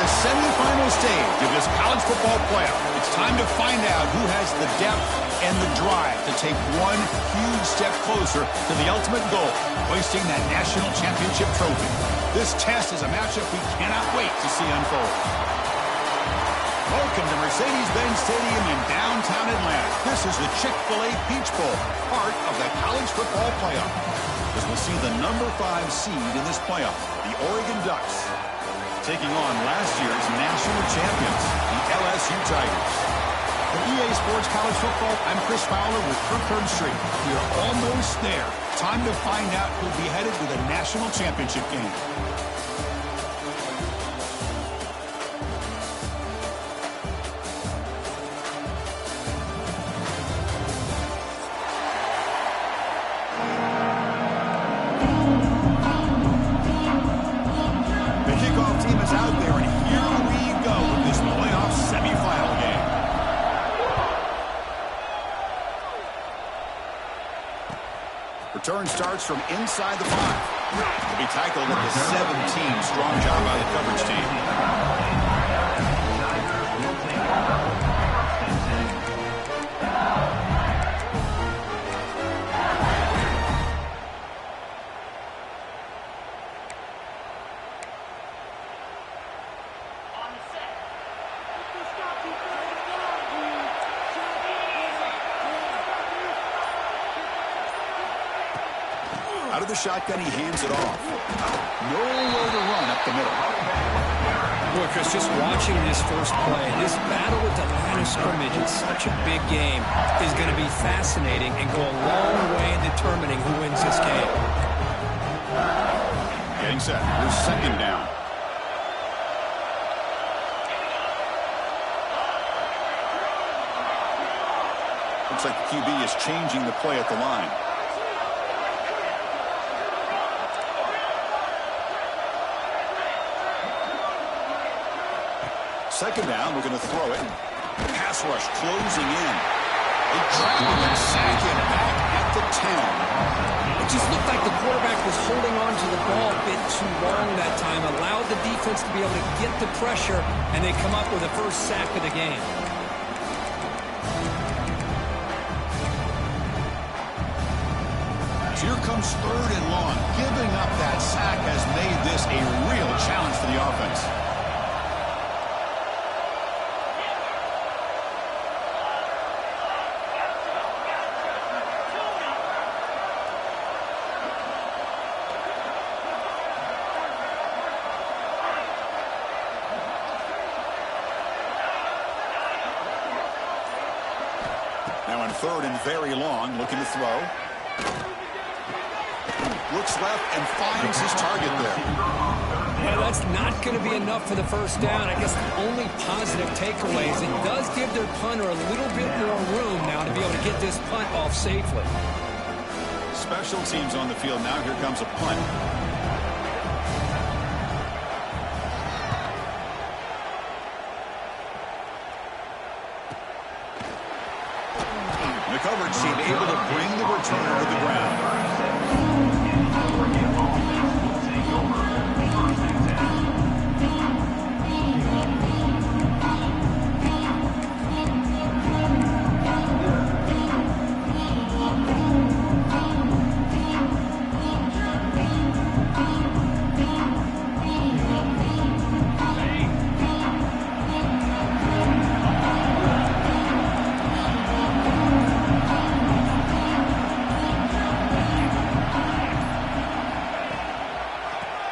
the semifinal stage of this college football playoff. It's time to find out who has the depth and the drive to take one huge step closer to the ultimate goal, hoisting that national championship trophy. This test is a matchup we cannot wait to see unfold. Welcome to Mercedes-Benz Stadium in downtown Atlanta. This is the Chick-fil-A Peach Bowl, part of the college football playoff. As we'll see the number 5 seed in this playoff, the Oregon Ducks, taking on last year's national champions, the LSU Tigers. For EA Sports College Football, I'm Chris Fowler with Kirk Herbstreit. We are almost there. Time to find out who'll be headed to the national championship game. Return starts from inside the 5. To be tackled at the 17. Strong job by the coverage team. Out of the shotgun, he hands it off. Nowhere to run up the middle. Boy, Chris, just watching this first play, this battle at the line of scrimmage in such a big game is going to be fascinating and go a long way in determining who wins this game. Getting set. Here's second down. Looks like the QB is changing the play at the line. Second down, we're going to throw it. Pass rush closing in. They drag him and sack him back at the 10. It just looked like the quarterback was holding on to the ball a bit too long that time, allowed the defense to be able to get the pressure, and they come up with the first sack of the game. So here comes third and long. Giving up that sack has made this a real challenge for the offense. Now on third and very long, looking to throw. Looks left and finds his target there. Well, that's not going to be enough for the first down. I guess the only positive takeaway is it does give their punter a little bit more room now to be able to get this punt off safely. Special teams on the field now. Here comes a punt. The coverage team able to bring the returner to the ground.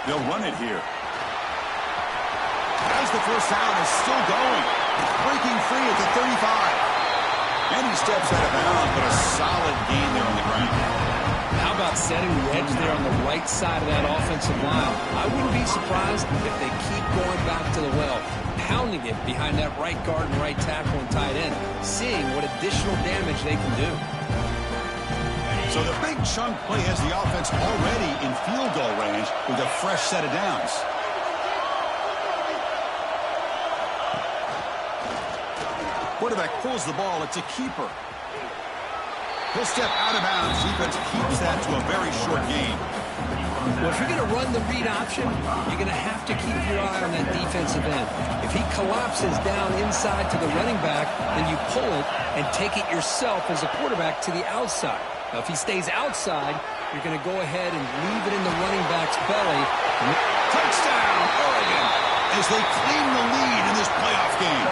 They'll run it here. As the first down is still going. Breaking free at the 35. And he steps out of bounds, but a solid gain there on the ground. How about setting the edge there on the right side of that offensive line? I wouldn't be surprised if they keep going back to the well, pounding it behind that right guard and right tackle and tight end, seeing what additional damage they can do. So the big chunk play has the offense already in field goal range with a fresh set of downs. Quarterback pulls the ball. It's a keeper. He'll step out of bounds. Defense keeps that to a very short gain. Well, if you're going to run the read option, you're going to have to keep your eye on that defensive end. If he collapses down inside to the running back, then you pull it and take it yourself as a quarterback to the outside. Now, if he stays outside, you're going to go ahead and leave it in the running back's belly. Touchdown, Oregon, as they claim the lead in this playoff game.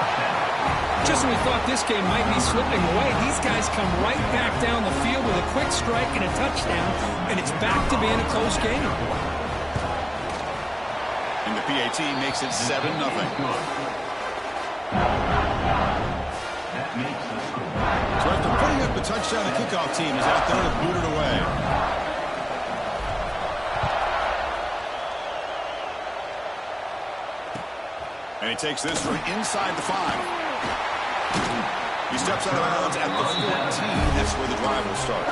Just when we thought this game might be slipping away, these guys come right back down the field with a quick strike and a touchdown, and it's back to being a close game. And the PAT makes it 7-0. So after putting up a touchdown, the kickoff team is out there to boot it away. And he takes this from inside the 5. He steps out of bounds at the 14. That's where the drive will start.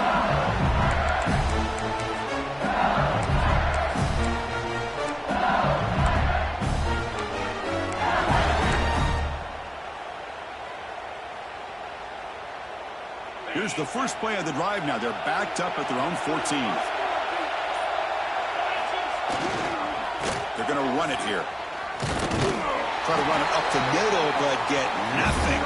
Here's the first play of the drive now. They're backed up at their own 14. They're going to run it here. Try to run it up the middle, but get nothing.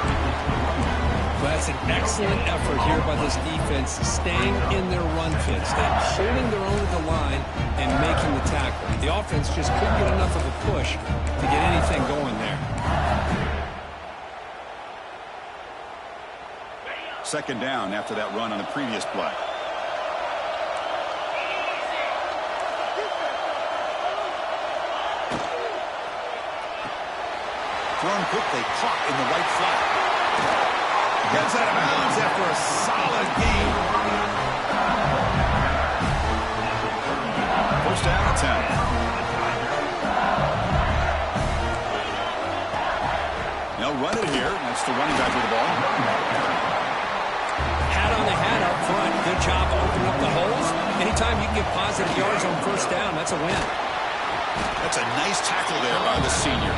Well, that's an excellent effort here by this defense, staying in their run fits, holding their own at the line and making the tackle. The offense just couldn't get enough of a push to get anything going there. Second down after that run on the previous play. Thrown quickly, caught in the right flat. Gets out of bounds after a solid gain. First down at 10. They'll run it here. That's the running back with the ball. Hat on the hat up front. Good job opening up the holes. Anytime you can get positive yards on first down, that's a win. That's a nice tackle there by the senior.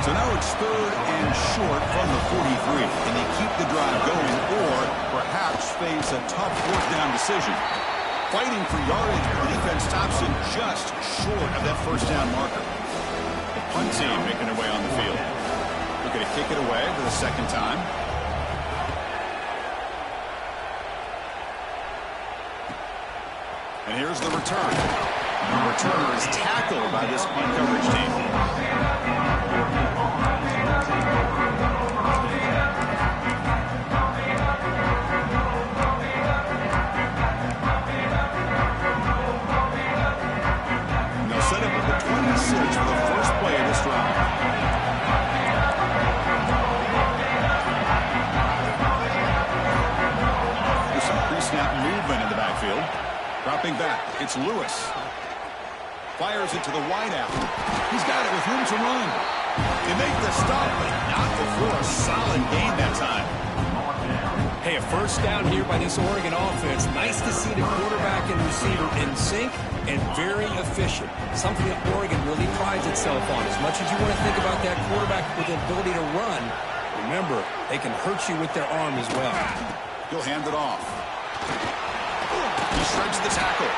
So now it's 3rd and short from the 43. And they keep the drive going or perhaps face a tough 4th down decision. Fighting for yardage, the defense stops him just short of that first down marker. The punt team making their way on the field. Looking to kick it away for the second time. And here's the return. The returner is tackled by this punt coverage team. And they'll set up at the 26 for the first play of this drive. There's some pre-snap movement in the backfield. Dropping back, it's Lewis. Fires it to the wideout. He's got it with room to run. They make the stop, but not before a solid gain that time. Hey, a first down here by this Oregon offense. Nice to see the quarterback and receiver in sync and very efficient. Something that Oregon really prides itself on. As much as you want to think about that quarterback with the ability to run, remember, they can hurt you with their arm as well. He'll hand it off. He shreds the tackle.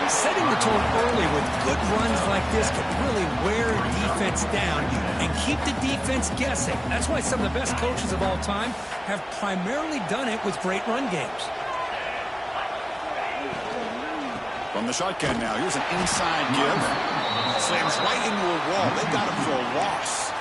Setting the tone early with good runs like this can really wear defense down and keep the defense guessing. That's why some of the best coaches of all time have primarily done it with great run games. From the shotgun now, here's an inside give. Slams right into a wall. They got him for a loss.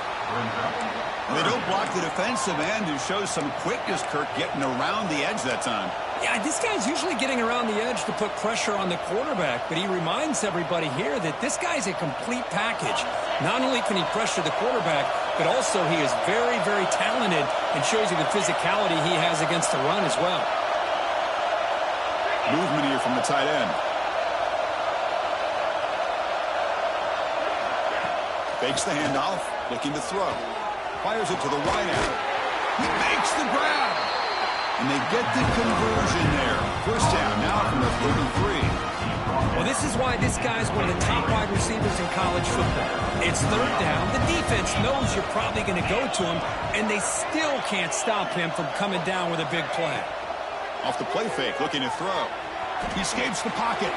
And they don't block the defensive end, who shows some quickness, Kirk, getting around the edge that time. Yeah, this guy's usually getting around the edge to put pressure on the quarterback, but he reminds everybody here that this guy's a complete package. Not only can he pressure the quarterback, but also he is very, very talented and shows you the physicality he has against the run as well. Movement here from the tight end. Fakes the handoff, looking to throw. Fires it to the wideout. He makes the grab. And they get the conversion there. First down now from the 33. Well, this is why this guy's one of the top wide receivers in college football. It's third down. The defense knows you're probably going to go to him, and they still can't stop him from coming down with a big play. Off the play fake, looking to throw. He escapes the pocket.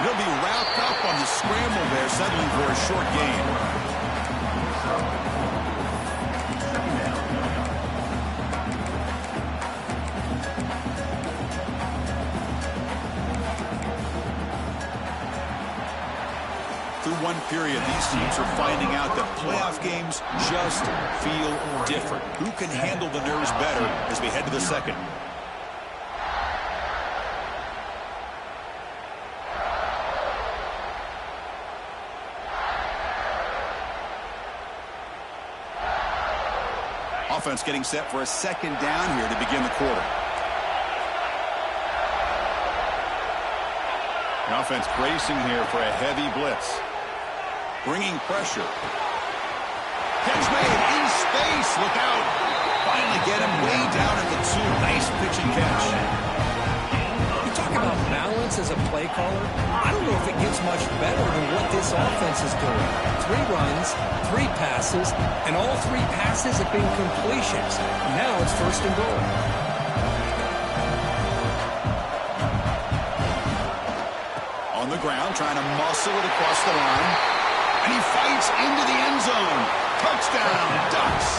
He'll be wrapped up on the scramble there, settling for a short gain. Through one period, these teams are finding out that playoff games just feel different. Who can handle the nerves better as we head to the second? Offense getting set for a second down here to begin the quarter. The offense bracing here for a heavy blitz. Bringing pressure. Catch made in space. Look out. Finally get him way down at the 2. Nice pitch and catch. You talk about balance as a play caller. I don't know if it gets much better than what this offense is doing. 3 runs, 3 passes, and all 3 passes have been completions. Now it's first and goal. On the ground, trying to muscle it across the line. And he fights into the end zone. Touchdown, Ducks.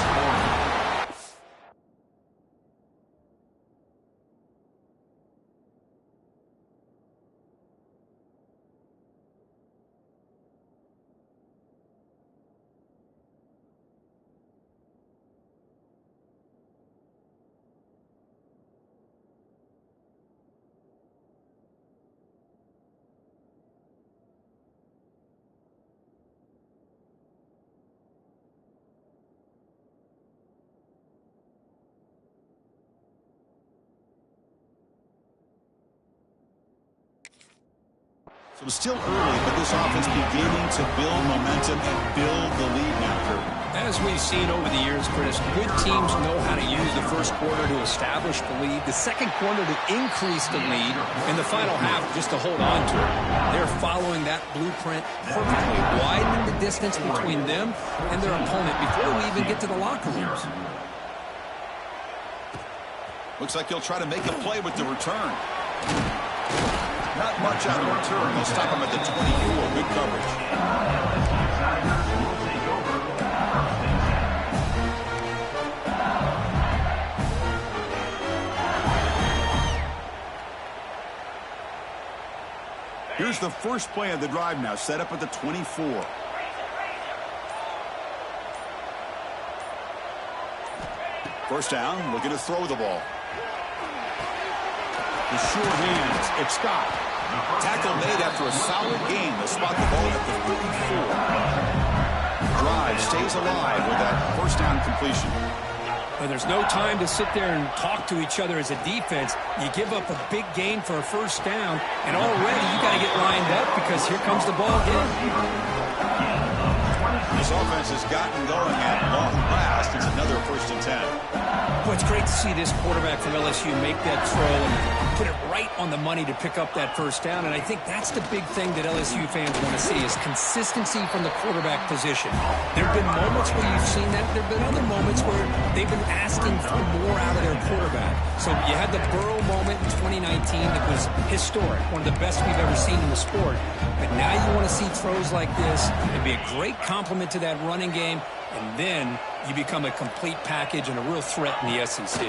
So it's still early, but this offense beginning to build momentum and build the lead now, Kurt. As we've seen over the years, Chris, good teams know how to use the first quarter to establish the lead, the second quarter to increase the lead, and the final half just to hold on to it. They're following that blueprint perfectly, widening the distance between them and their opponent before we even get to the locker rooms. Looks like he'll try to make a play with the return. Not much on the return. They'll stop him at the 24. Good coverage. Here's the first play of the drive now, set up at the 24. First down, looking to throw the ball. The sure hands, it's Scott. Tackle made after a solid gain. They'll spot the ball at the 34. Drive stays alive with that first down completion. Well, there's no time to sit there and talk to each other as a defense. You give up a big gain for a first down, and already you got to get lined up because here comes the ball again. This offense has gotten going at long last. It's another 1st and 10. Well, it's great to see this quarterback from LSU make that throw and put it right on the money to pick up that first down. And I think that's the big thing that LSU fans want to see is consistency from the quarterback position. There have been moments where you've seen that. There have been other moments where they've been asking for more out of their quarterback. So you had the Burrow moment in 2019 that was historic, one of the best we've ever seen in the sport. But now you want to see throws like this and be a great complement to that running game, and then you become a complete package and a real threat in the SEC.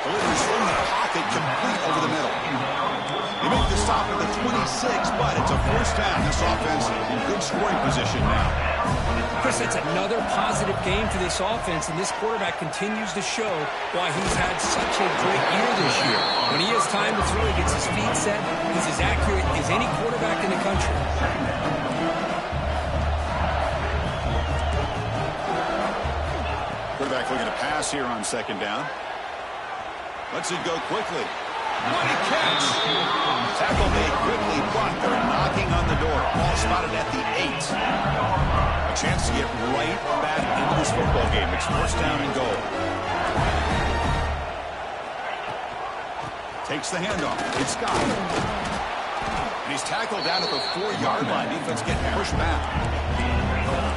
Delivers from the pocket, complete over the middle. They make the stop at the 26, but it's a first down. This offense in good scoring position now. Chris, that's another positive game for this offense, and this quarterback continues to show why he's had such a great year this year. When he has time to throw, he gets his feet set. He's as accurate as any quarterback in the country. Quarterback looking to pass here on second down. Lets it go quickly. What a catch! Tackle made quickly, but they're knocking on the door. Ball spotted at the 8. A chance to get right back into this football game. It's first down and goal. Takes the handoff. It's Scott. And he's tackled down at the 4-yard line. Defense getting pushed back.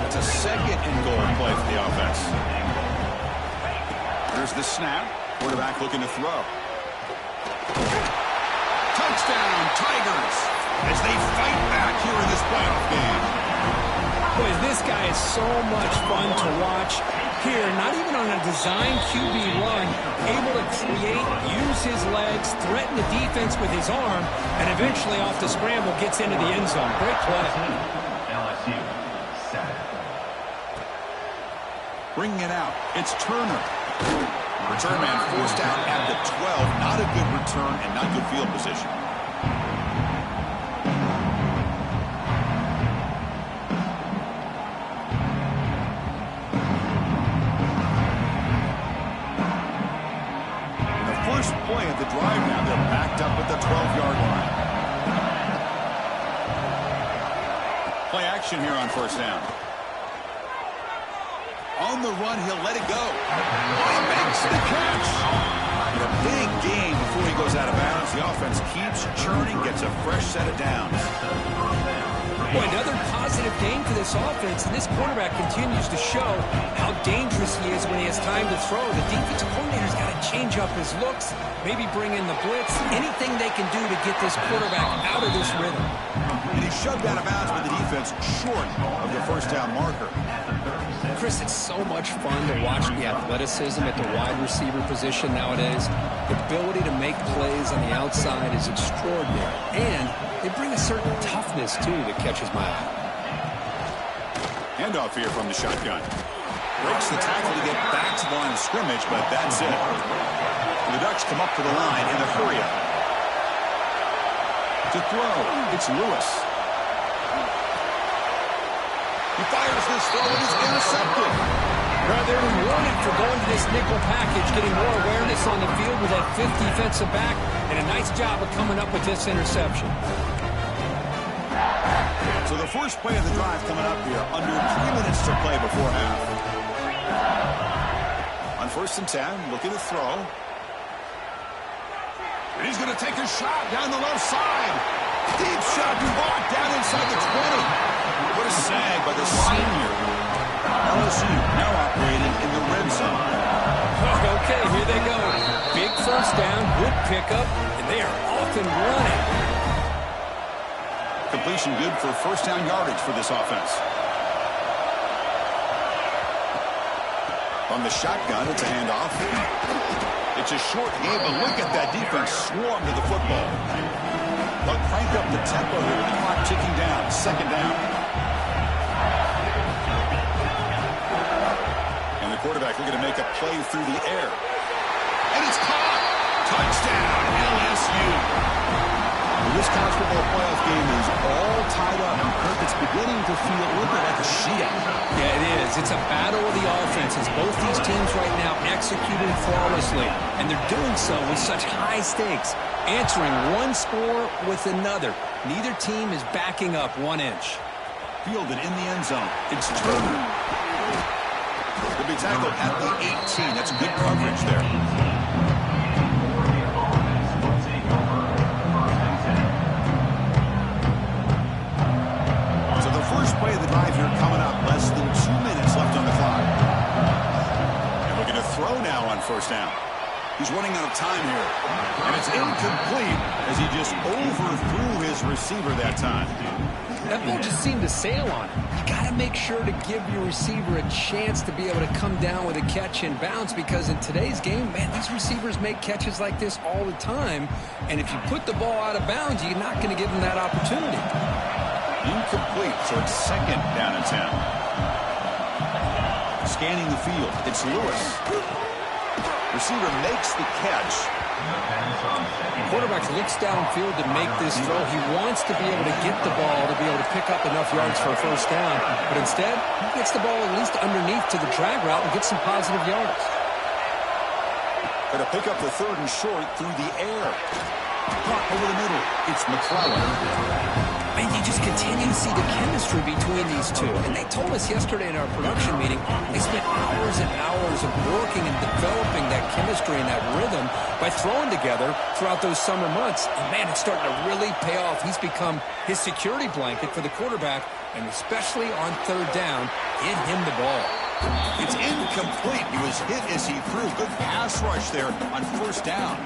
It's a second and goal play for the offense. There's the snap. Quarterback looking to throw. Touchdown! Touchdown, Tigers, as they fight back here in this playoff game. Boy, this guy is so much fun to watch. Here, not even on a design QB run, able to create, use his legs, threaten the defense with his arm, and eventually off the scramble gets into the end zone. Great play. LSU, set. Bringing it out, it's Turner. Return man forced out at the 12. Not a good return and not good field position. Play at the drive now. They're backed up at the 12-yard line. Play action here on first down. On the run, he'll let it go. He makes the catch. In a big game before he goes out of bounds, the offense keeps churning, gets a fresh set of downs. Boy, another positive game for this offense, and this quarterback continues to show how dangerous he is when he has time to throw. The defensive coordinator's got to change up his looks, maybe bring in the blitz, anything they can do to get this quarterback out of this rhythm. And he's shoved out of bounds with the defense short of the first down marker. Chris, it's so much fun to watch the athleticism at the wide receiver position nowadays. The ability to make plays on the outside is extraordinary. And they bring a certain toughness, too, that catches my eye. Handoff here from the shotgun. Breaks the tackle to get back to the line of scrimmage, but that's it. The Ducks come up to the line in a hurry-up. To throw, it's Lewis. He fires this throw and is intercepted. Well, they're rewarded for going to this nickel package, getting more awareness on the field with that fifth defensive back, and a nice job of coming up with this interception. So the first play of the drive coming up here, under 3 minutes to play before half. On first and 10, looking to throw. And he's going to take a shot down the left side. Deep shot caught down inside the 20. What a sag by the senior. LSU now operating in the red zone. Okay, here they go. Big first down, good pickup, and they are off and running. Completion good for first down yardage for this offense. On the shotgun, it's a handoff. It's a short game, but look at that defense swarm to the football. They'll crank up the tempo here with the clock ticking down. Second down. And the quarterback looking to make a play through the air. And it's caught. Touchdown, LSU. This college football playoff game is all tied up. Kirk, it's beginning to feel a little bit like a shootout. Yeah, it is. It's a battle of the offenses. Both these teams right now executing flawlessly, and they're doing so with such high stakes, answering one score with another. Neither team is backing up 1 inch. Fielded in the end zone. It's Turner. He'll be tackled at the 18. That's good coverage there. First play of the drive here coming up. Less than 2 minutes left on the clock. And looking to throw now on first down. He's running out of time here. And it's incomplete as he just overthrew his receiver that time. That ball just seemed to sail on him. You got to make sure to give your receiver a chance to be able to come down with a catch and bounce, because in today's game, man, these receivers make catches like this all the time. And if you put the ball out of bounds, you're not going to give them that opportunity. Incomplete, so it's second down and 10. Scanning the field, it's Lewis. Receiver makes the catch. Quarterback looks downfield to make this throw. He wants to be able to get the ball to be able to pick up enough yards for a first down. But instead, he gets the ball at least underneath to the drag route and gets some positive yards. Going to pick up the third and short through the air. Caught over the middle. It's McClellan. And you just continue to see the chemistry between these two. And they told us yesterday in our production meeting, they spent hours and hours of working and developing that chemistry and that rhythm by throwing together throughout those summer months. And, man, it's starting to really pay off. He's become his security blanket for the quarterback, and especially on third down, get him the ball. It's incomplete. He was hit as he threw. Good pass rush there on first down.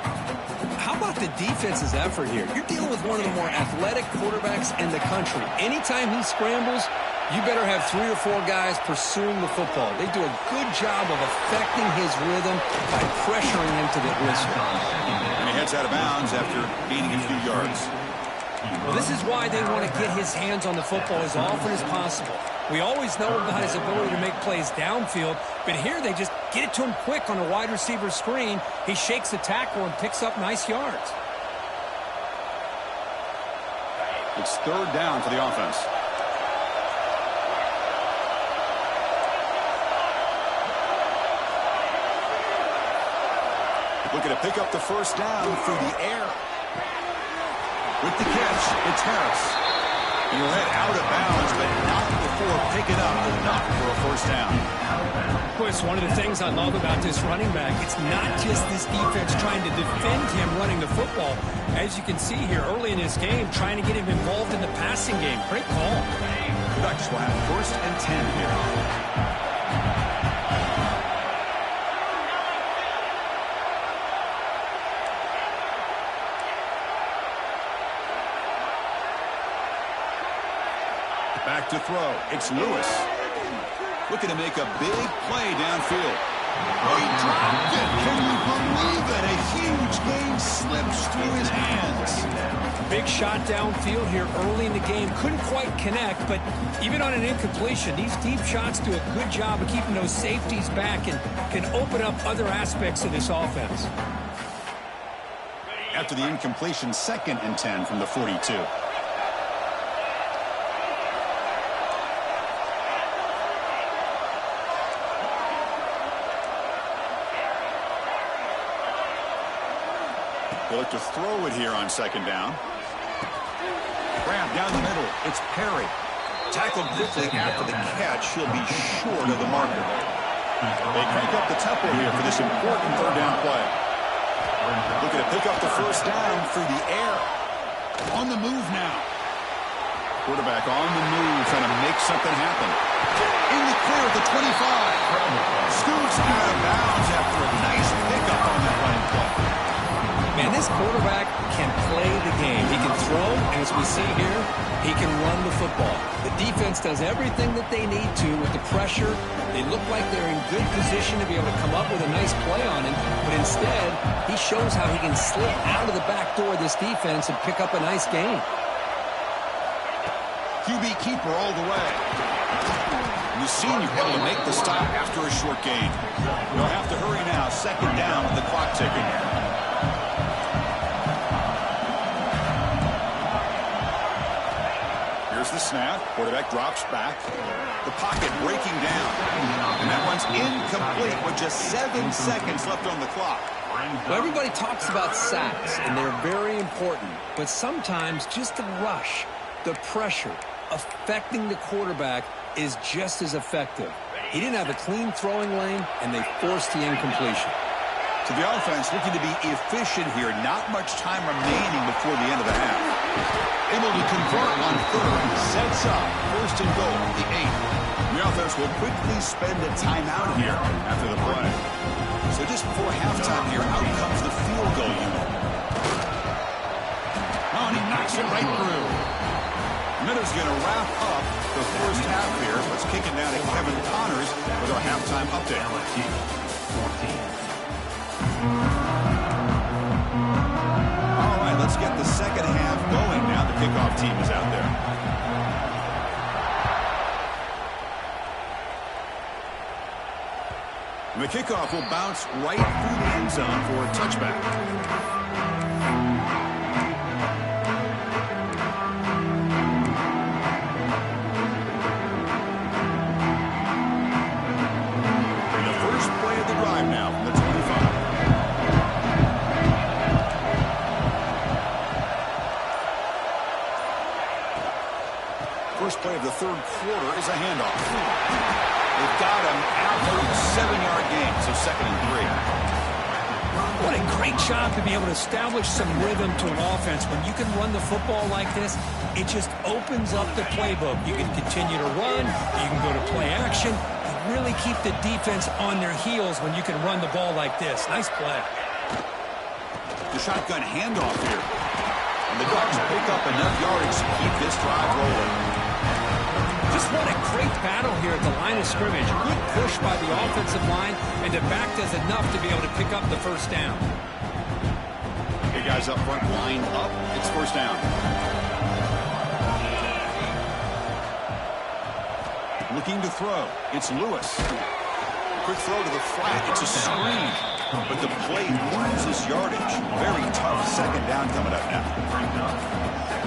How about the defense's effort here? You're dealing with one of the more athletic quarterbacks in the country. Anytime he scrambles, you better have 3 or 4 guys pursuing the football. They do a good job of affecting his rhythm by pressuring him to the whistle. And he heads out of bounds after gaining a few yards. Well, this is why they want to get his hands on the football as often as possible. We always know about his ability to make plays downfield, but here they just get it to him quick on a wide receiver screen. He shakes the tackle and picks up nice yards. It's 3rd down for the offense. Looking to pick up the 1st down through the air. With the catch, it's Harris. He'll head out of bounds, but not before picking up enough for a 1st down. Of course, one of the things I love about this running back, it's not just this defense trying to defend him running the football. As you can see here early in this game, trying to get him involved in the passing game. Great call. Ducks will have 1st and 10 here. Back to throw. It's Lewis. Looking to make a big play downfield. Oh, he dropped it. Can you believe it? A huge game slips through his hands. Big shot downfield here early in the game. Couldn't quite connect, but even on an incompletion, these deep shots do a good job of keeping those safeties back and can open up other aspects of this offense. After the incompletion, 2nd and 10 from the 42. They'll look to throw it here on 2nd down. Grab down the middle. It's Perry. Tackled quickly after the catch. He'll be short of the marker. They crank up the tempo here for this important 3rd down play. Looking to pick up the 1st down through the air. On the move now. Quarterback on the move, trying to make something happen. In the clear at the 25. Scoots out of bounds after a nice pickup on that running play. Man, this quarterback can play the game. He can throw, and as we see here, he can run the football. The defense does everything that they need to with the pressure. They look like they're in good position to be able to come up with a nice play on him, but instead, he shows how he can slip out of the back door of this defense and pick up a nice gain. QB keeper all the way. And the senior able to make the stop after a short gain. They'll have to hurry now. 2nd down with the clock ticking. Here's the snap. Quarterback drops back. The pocket breaking down. And that one's incomplete with just 7 seconds left on the clock. Well, everybody talks about sacks, and they're very important. But sometimes just the rush, the pressure, affecting the quarterback is just as effective. He didn't have a clean throwing lane, and they forced the incompletion. So the offense looking to be efficient here. Not much time remaining before the end of the half. Able to convert on 3rd. Sets up 1st and goal, the 8th. The offense will quickly spend a timeout here after the play. So just before halftime here, out comes the field goal unit. Oh, and he knocks it right through. Minutes going to wrap up the 1st half here. Let's kick it down to Kevin Connors with our halftime update. LSU 14. All right, let's get the 2nd half going now. The kickoff team is out there. And the kickoff will bounce right through the end zone for a touchback. First play of the 3rd quarter is a handoff. They've got him after a 7-yard gain, so 2nd and 3. What a great job to be able to establish some rhythm to an offense. When you can run the football like this, it just opens up the playbook. You can continue to run. You can go to play action. You really keep the defense on their heels when you can run the ball like this. Nice play. The shotgun handoff here. And the Ducks pick up enough yardage to keep this drive rolling. Just what a great battle here at the line of scrimmage. Good push by the offensive line, and the back does enough to be able to pick up the first down. Okay, guys up front lined up. It's first down. Looking to throw. It's Lewis. Quick throw to the flat. It's a screen. But the play loses yardage. Very tough second down coming up now.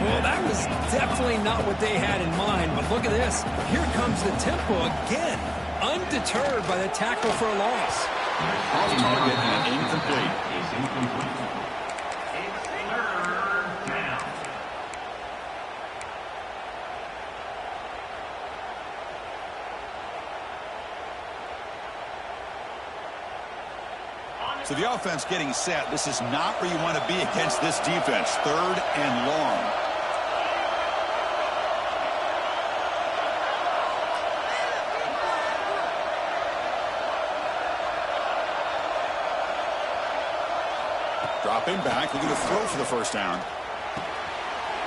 Well, that was definitely not what they had in mind. But look at this. Here comes the tempo again. Undeterred by the tackle for a loss. Off target and incomplete. So the offense getting set. This is not where you want to be against this defense. Third and long. Dropping back, looking to throw for the first down.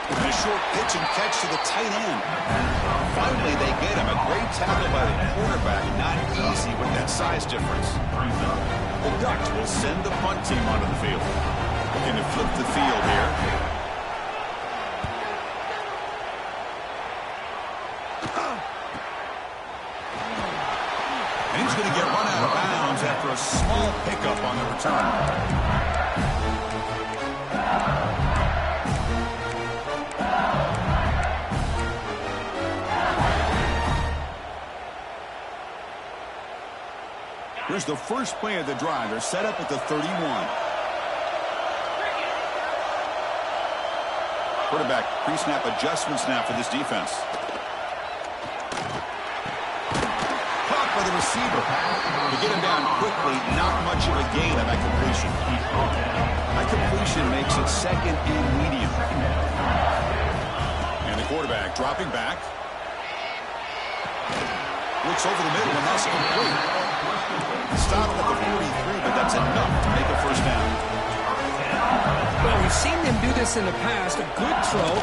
And a short pitch and catch to the tight end. Finally, they get him. A great tackle by the quarterback. Not easy with that size difference. The Ducks will send the punt team onto the field. Looking to flip the field here. And he's going to get run out of bounds after a small pickup on the return. Here's the first play of the drive. They're set up at the 31. Quarterback pre-snap adjustments now for this defense. Caught by the receiver. To get him down quickly, not much of a gain on that completion. That completion makes it second and medium. And the quarterback dropping back. Looks over the middle, and that's complete. Stopped at the 43, but that's enough to make a first down. Well, we've seen them do this in the past. A good throw,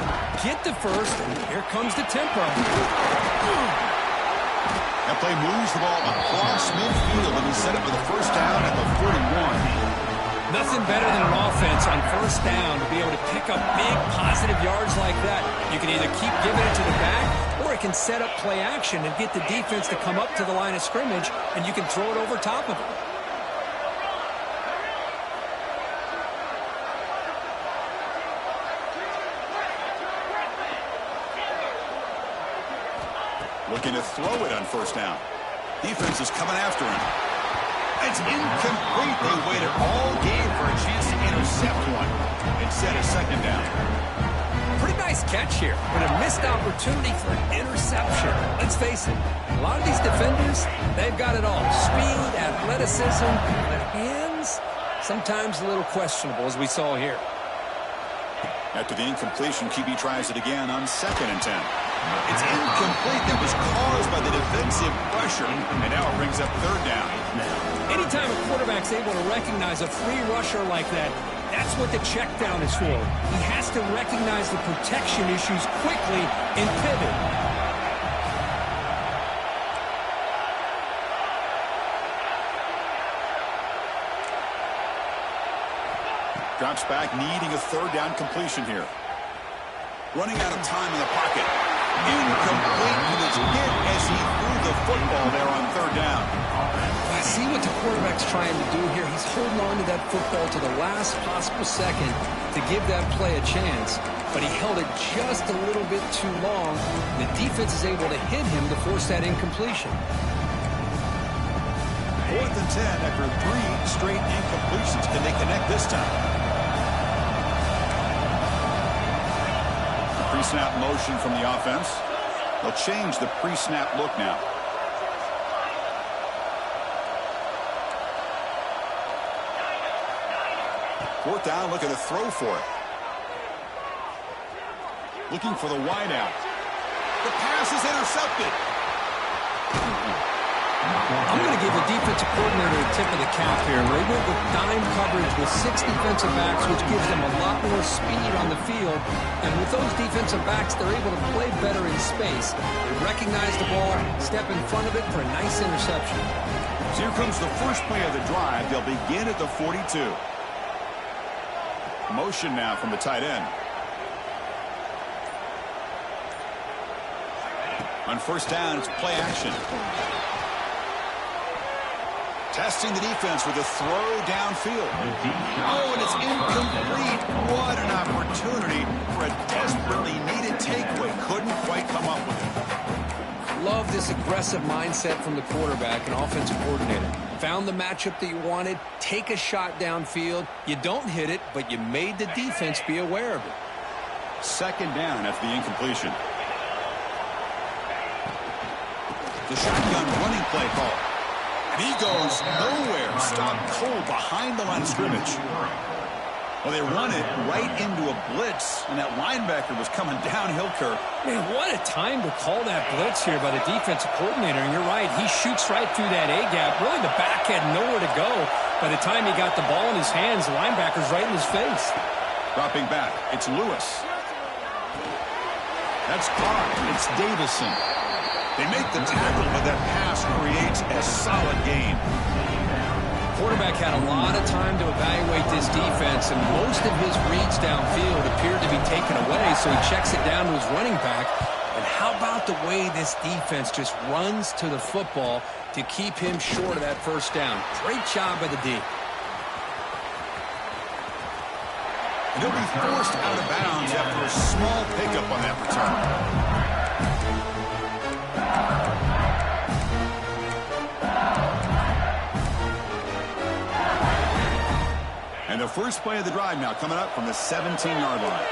get the first, and here comes the tempo. That play moves the ball across midfield, and he set up for the first down at the 41. Nothing better than an offense on first down to be able to pick up big positive yards like that. You can either keep giving it to the back, or it can set up play action and get the defense to come up to the line of scrimmage, and you can throw it over top of it. Looking to throw it on first down. Defense is coming after him. It's incomplete. They waited all game for a chance to intercept one. Instead, a second down. Pretty nice catch here, but a missed opportunity for an interception. Let's face it, a lot of these defenders, they've got it all. Speed, athleticism, but hands, sometimes a little questionable, as we saw here. After the incompletion, QB tries it again on 2nd and 10. It's incomplete. That was caused by the defensive pressure, and now it brings up third down. Anytime a quarterback's able to recognize a free rusher like that, that's what the check down is for. He has to recognize the protection issues quickly and pivot. Drops back, needing a third down completion here. Running out of time in the pocket. Incomplete with his hit as he threw the football there on third down. I see what the quarterback's trying to do here. He's holding on to that football to the last possible second to give that play a chance. But he held it just a little bit too long. The defense is able to hit him to force that incompletion. 4th and 10 after 3 straight incompletions. Can they connect this time? Pre-snap motion from the offense. They'll change the pre-snap look now. Fourth down, looking to throw for it. Looking for the wideout. The pass is intercepted. I'm going to give the defensive coordinator a tip of the cap here. They went with dime coverage with 6 defensive backs, which gives them a lot more speed on the field. And with those defensive backs, they're able to play better in space. They recognize the ball, step in front of it for a nice interception. So here comes the first play of the drive. They'll begin at the 42. Motion now from the tight end. On first down, it's play action. Testing the defense with a throw downfield. Oh, and it's incomplete. What an opportunity for a desperately needed takeaway. Couldn't quite come up with it. Love this aggressive mindset from the quarterback and offensive coordinator. Found the matchup that you wanted. Take a shot downfield. You don't hit it, but you made the defense be aware of it. Second down after the incompletion. The shotgun running play call. And he goes nowhere. Stopped cold behind the line of scrimmage. Well, they run it right into a blitz, and that linebacker was coming downhill, Kirk. Man, what a time to call that blitz here by the defensive coordinator. And you're right, he shoots right through that A-gap. Really, the back had nowhere to go. By the time he got the ball in his hands, the linebacker's right in his face. Dropping back, it's Lewis. That's caught. It's Davison. They make the tackle, but that pass creates a solid gain. Quarterback had a lot of time to evaluate this defense, and most of his reads downfield appeared to be taken away, so he checks it down to his running back. And how about the way this defense just runs to the football to keep him short of that first down? Great job by the D. And he'll be forced out of bounds after a small pickup on that return. And the first play of the drive now coming up from the 17-yard line.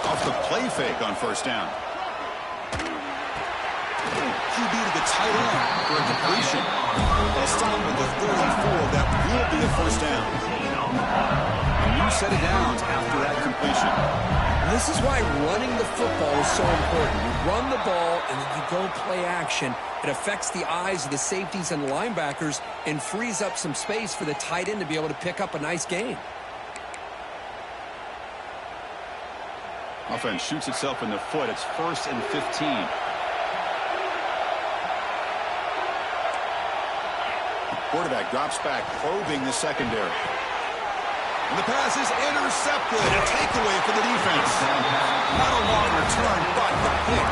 Off the play fake on first down. QB to the tight end for a completion. They'll stop at the 34. That will be a first down. A new set of downs after that completion. This is why running the football is so important. You run the ball and then you go play action. It affects the eyes of the safeties and the linebackers and frees up some space for the tight end to be able to pick up a nice gain. Offense shoots itself in the foot. It's 1st and 15. Quarterback drops back, probing the secondary. And the pass is intercepted. A takeaway for the defense. Not a long return, but the pick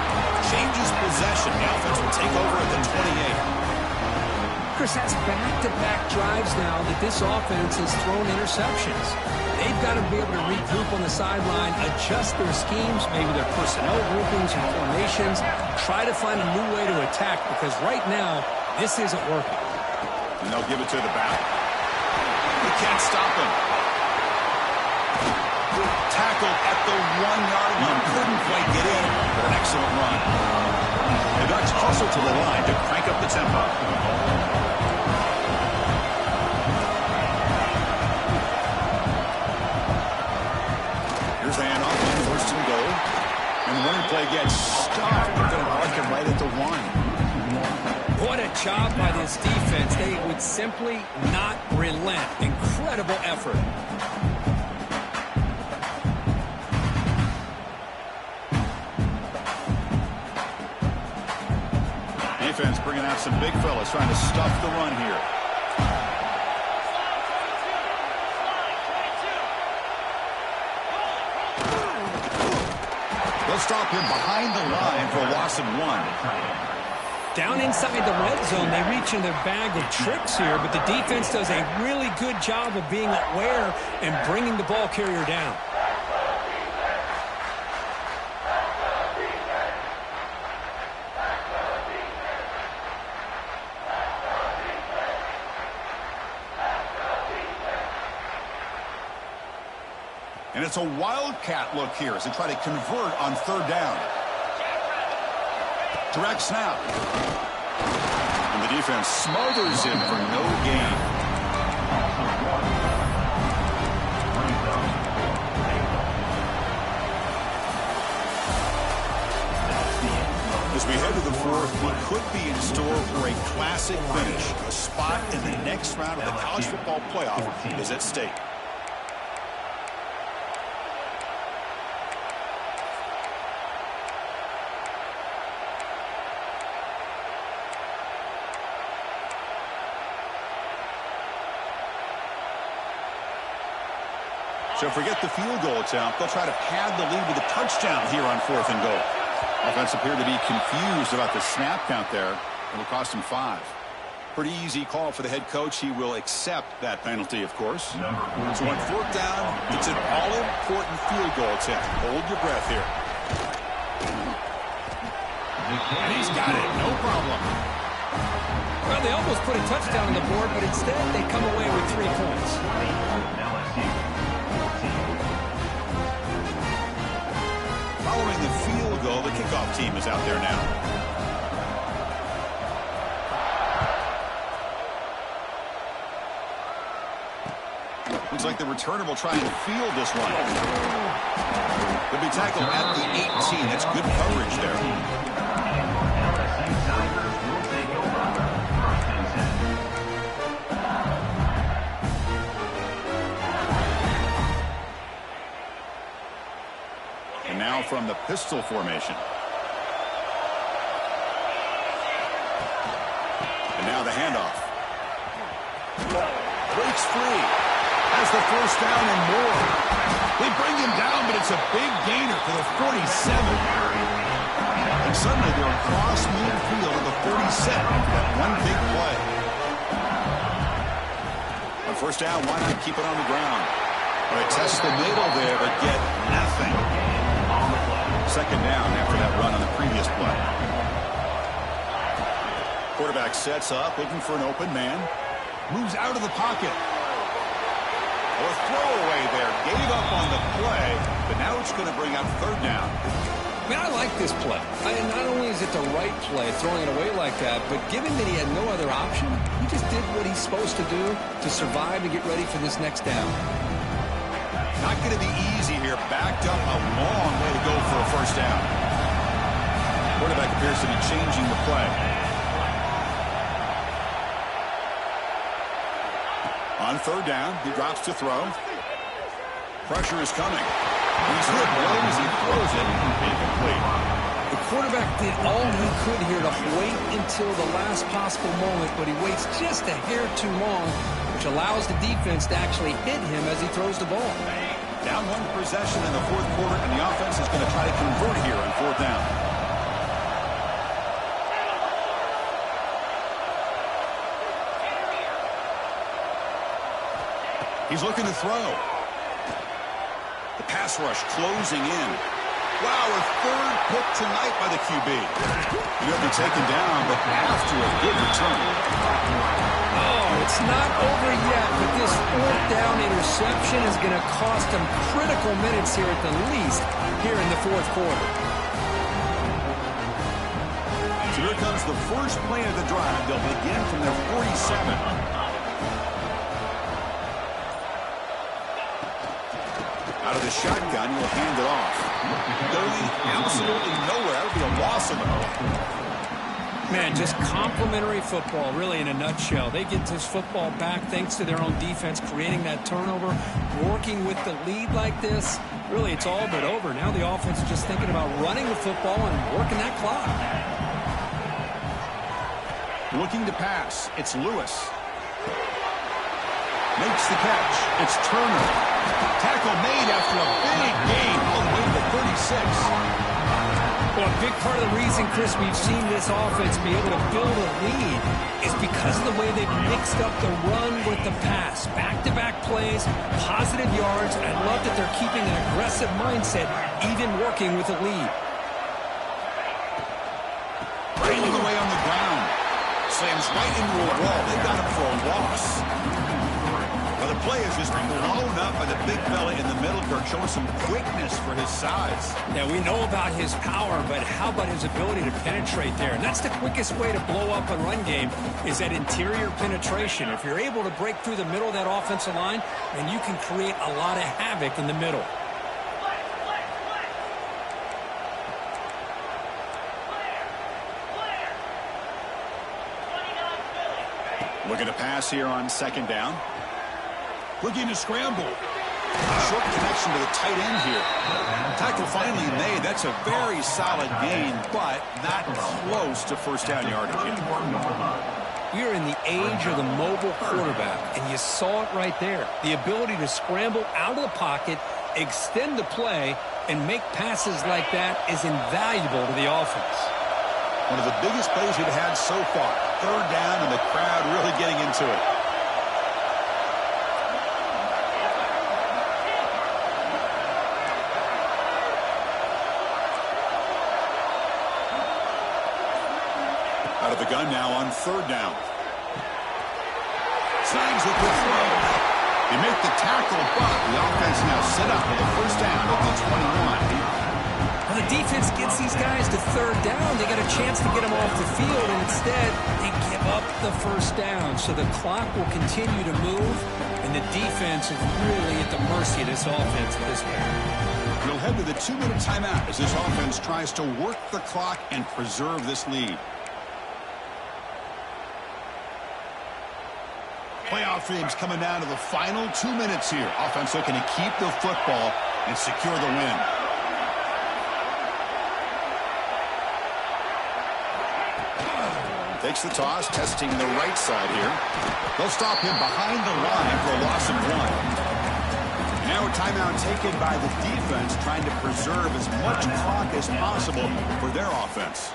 changes possession. The offense will take over at the 28. Chris, that's back-to-back drives now that this offense has thrown interceptions. They've got to be able to regroup on the sideline, adjust their schemes, maybe their personnel groupings and formations, try to find a new way to attack, because right now, this isn't working. And they'll give it to the back. They can't stop him. Tackled at the 1-yard line. Couldn't quite get in, but an excellent run. The Ducks hustle to the line to crank up the tempo. Here's the handoff on 1st and goal. And the running play gets stopped. They're going to mark him right at the 1. What a job by this defense. They would simply not relent. Incredible effort. Defense bringing out some big fellas trying to stuff the run here. They'll stop him behind the line for a loss of 1. Down inside the red zone, they reach in their bag of tricks here, but the defense does a really good job of being aware and bringing the ball carrier down. And it's a wildcat look here as they try to convert on 3rd down. Direct snap. And the defense smothers him for no gain. we head to the fourth, we could be in store for a classic finish. A spot in the next round of the college football playoff is at stake. So forget the field goal attempt. They'll try to pad the lead with a touchdown here on 4th and goal. Offense appeared to be confused about the snap count there. It'll cost him 5. Pretty easy call for the head coach. He will accept that penalty, of course. So on 4th down, it's an all-important field goal attempt. Hold your breath here. And he's got it. No problem. Well, they almost put a touchdown on the board, but instead they come away with 3 points. Following the field goal, the kickoff team is out there now. Looks like the returner will try and field this one. He'll be tackled at the 18. That's good coverage there. And now from the pistol formation. And now the handoff. Breaks free. Has the first down and more. They bring him down, but it's a big gainer for the 47. And suddenly they're across midfield at the 47. That one big play. On first down, why not keep it on the ground? They test the middle there, but get nothing. Second down after that run on the previous play. Quarterback sets up, looking for an open man. Moves out of the pocket. A throwaway there. Gave up on the play, but now it's going to bring up 3rd down. I mean, I like this play. Not only is it the right play, throwing it away like that, but given that he had no other option, he just did what he's supposed to do to survive and get ready for this next down. Not going to be easy here. Backed up a long way to go for a first down. Quarterback appears to be changing the play. On 3rd down, he drops to throw. Pressure is coming. He's hit well as he throws it. Incomplete. The quarterback did all he could here to wait until the last possible moment, but he waits just a hair too long, which allows the defense to actually hit him as he throws the ball. Down 1 possession in the 4th quarter, and the offense is going to try to convert here on 4th down. He's looking to throw. The pass rush closing in. Wow, a 3rd pick tonight by the QB. He'll be taken down, but after a good return. Oh, it's not over yet, but this 4th down interception is going to cost them critical minutes here at the least here in the 4th quarter. So here comes the first play of the drive. They'll begin from their 47. Out of the shotgun, he'll hand it off. Going absolutely nowhere. That would be a loss of the ball. Man, just complimentary football, really, in a nutshell. They get this football back thanks to their own defense, creating that turnover, working with the lead like this. Really, it's all but over. Now the offense is just thinking about running the football and working that clock. Looking to pass. It's Lewis. Makes the catch. It's Turner. Tackle made after a big gain all the way to the 36. Well, a big part of the reason, Chris, we've seen this offense be able to build a lead is because of the way they've mixed up the run with the pass. Back-to-back plays, positive yards, and I love that they're keeping an aggressive mindset, even working with a lead. Railing away on the ground. Slams right into a wall. They got him for a loss. Well, the play is just blown up by the big fella in the middle, Kirk, showing some quickness for his size. Yeah, we know about his power, but how about his ability to penetrate there? And that's the quickest way to blow up a run game is that interior penetration. If you're able to break through the middle of that offensive line, then you can create a lot of havoc in the middle. Looking to pass here on second down. Looking to scramble. Short connection to the tight end here. Tackle finally made. That's a very solid gain, but not close to first down yardage yet. We are in the age of the mobile quarterback, and you saw it right there. The ability to scramble out of the pocket, extend the play, and make passes like that is invaluable to the offense. One of the biggest plays we've had so far. Third down, and the crowd really getting into it. Out of the gun now on third down. Signs with the throw. They make the tackle, but the offense now set up with a first down at the 21. When the defense gets these guys to third down, they got a chance to get them off the field, and instead they give up the first down. So the clock will continue to move, and the defense is really at the mercy of this offense at this point. We'll head to the 2-minute timeout as this offense tries to work the clock and preserve this lead. Playoff games coming down to the final 2 minutes here. Offense looking to keep the football and secure the win. Takes the toss, testing the right side here. They'll stop him behind the line for a loss of 1. Now a timeout taken by the defense, trying to preserve as much clock as possible for their offense.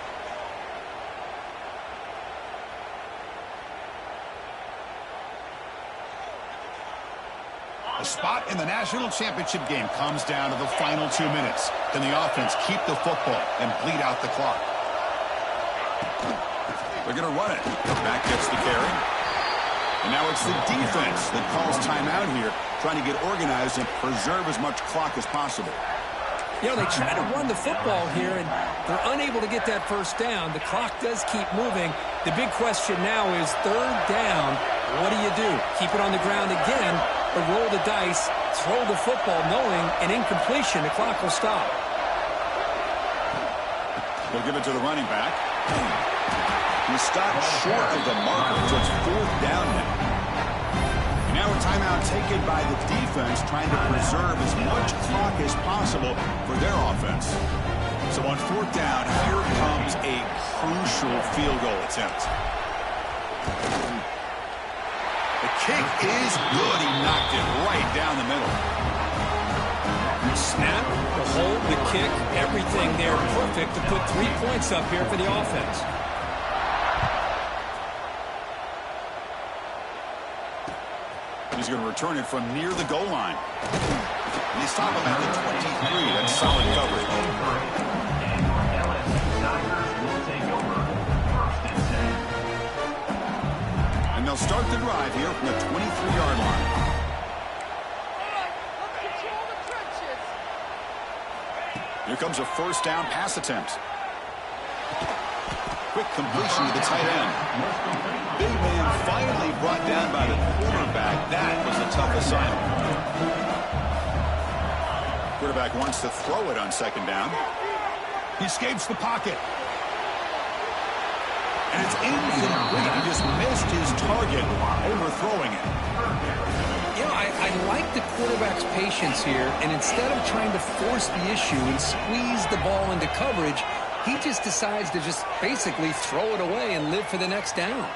A spot in the national championship game comes down to the final 2 minutes. Can the offense keep the football and bleed out the clock? They're going to run it. Back gets the carry. And now it's the defense that calls timeout here, trying to get organized and preserve as much clock as possible. You know, they try to run the football here, and they're unable to get that first down. The clock does keep moving. The big question now is third down. What do you do? Keep it on the ground again, or roll the dice, throw the football, knowing an incompletion, the clock will stop. They'll give it to the running back. He stopped short of the marker, so it's fourth down now. And now a timeout taken by the defense, trying to preserve as much clock as possible for their offense. So on fourth down, here comes a crucial field goal attempt. The kick is good. He knocked it right down the middle. Snap, the hold, the kick, everything there perfect to put 3 points up here for the offense. He's going to return it from near the goal line. And they stop him at the 23. That's solid coverage. And they'll start the drive here from the 23-yard line. Here comes a first down pass attempt. Quick completion to the tight end. Big man finally brought down by the quarterback. That was a tough assignment. Quarterback wants to throw it on second down. He escapes the pocket. And it's incomplete. He just missed his target, overthrowing it. You know, I like the quarterback's patience here, and instead of trying to force the issue and squeeze the ball into coverage, he just decides to just basically throw it away and live for the next down.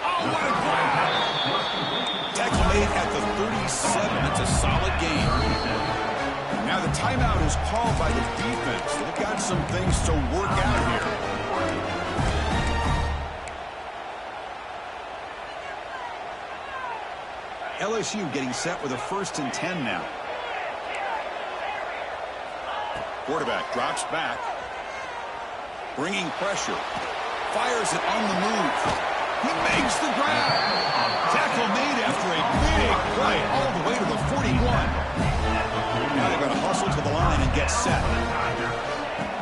Oh, what a grab! Tackle made at the 37. That's a solid gain. Now the timeout is called by the defense. They've got some things to work out here. LSU getting set with a 1st and 10 now. Quarterback drops back. Bringing pressure. Fires it on the move. He makes the grab. Tackle made after a big play all the way to the 41. Now they're going to hustle to the line and get set.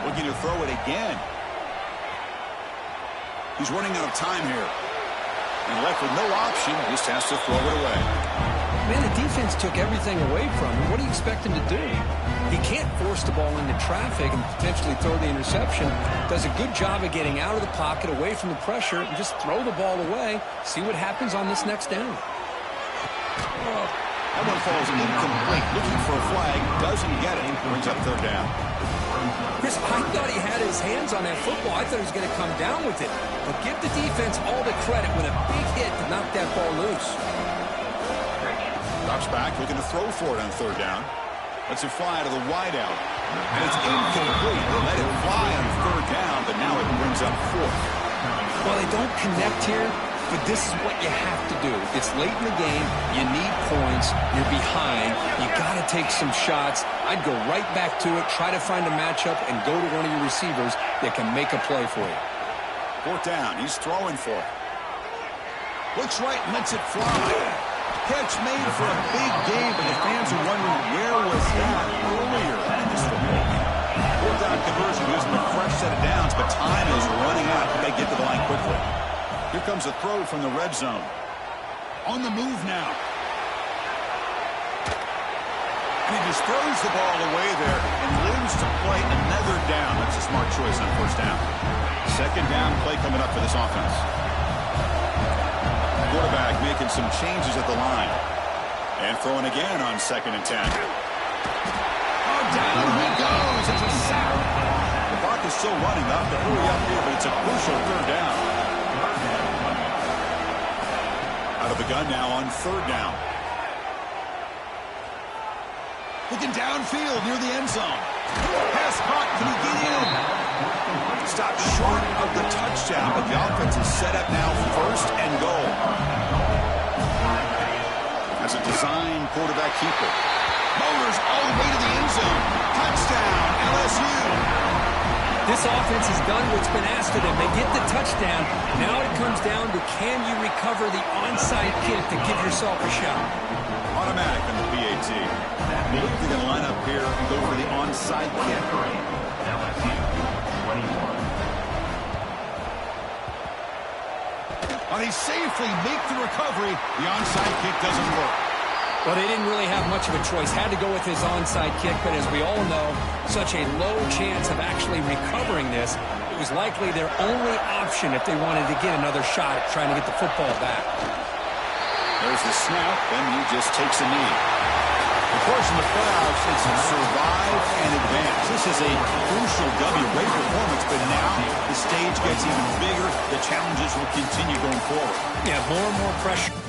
Looking to throw it again. He's running out of time here. And left with no option, just has to throw it away. Man, the defense took everything away from him. What do you expect him to do? He can't force the ball into traffic and potentially throw the interception. Does a good job of getting out of the pocket, away from the pressure, and just throw the ball away. See what happens on this next down. That one falls incomplete. Looking for a flag. Doesn't get it. Brings up third down. Chris, I thought he had his hands on that football. I thought he was going to come down with it. But give the defense all the credit with a big hit to knock that ball loose. Drops back, looking to throw for it on third down. Lets it fly to the wideout. And it's incomplete. They let it fly on third down, but now it brings up fourth. Well, they don't connect here, but this is what you have to do. It's late in the game. You need points. You're behind. You got to take some shots. I'd go right back to it, try to find a matchup, and go to one of your receivers that can make a play for you. Fourth down. He's throwing for it. Looks right and lets it fly. Catch made for a big game, but the fans are wondering where was that earlier in this football game. Fourth down conversion gives them a fresh set of downs, but time is running out. They get to the line quickly. Here comes a throw from the red zone. On the move now. And he just throws the ball away there and lives to play another down. That's a smart choice on first down. Second down play coming up for this offense. Quarterback making some changes at the line. And throwing again on 2nd and 10. Oh, down he goes. It's a sack. The clock is still running up to hurry up here, but it's a crucial third down. Out of the gun now on third down. Looking downfield near the end zone. Pass caught. Can he get in? Stopped short of the touchdown, but the offense is set up now first and goal. As a design quarterback keeper. Motors all the way to the end zone. Touchdown, LSU. This offense has done what's been asked of them. They get the touchdown. Now it comes down to can you recover the onside kick to give yourself a shot. Automatic on the PAT. I believe they're going to line up here and go for the onside kick. LSU 21. Well, they safely make the recovery. The onside kick doesn't work. Well, they didn't really have much of a choice. Had to go with his onside kick, but as we all know, such a low chance of actually recovering this. It was likely their only option if they wanted to get another shot at trying to get the football back. There's the snap, and he just takes a knee. Of course, in the playoffs, it's survive and advance. This is a crucial W. Great performance, but now the stage gets even bigger. The challenges will continue going forward. Yeah, more and more pressure.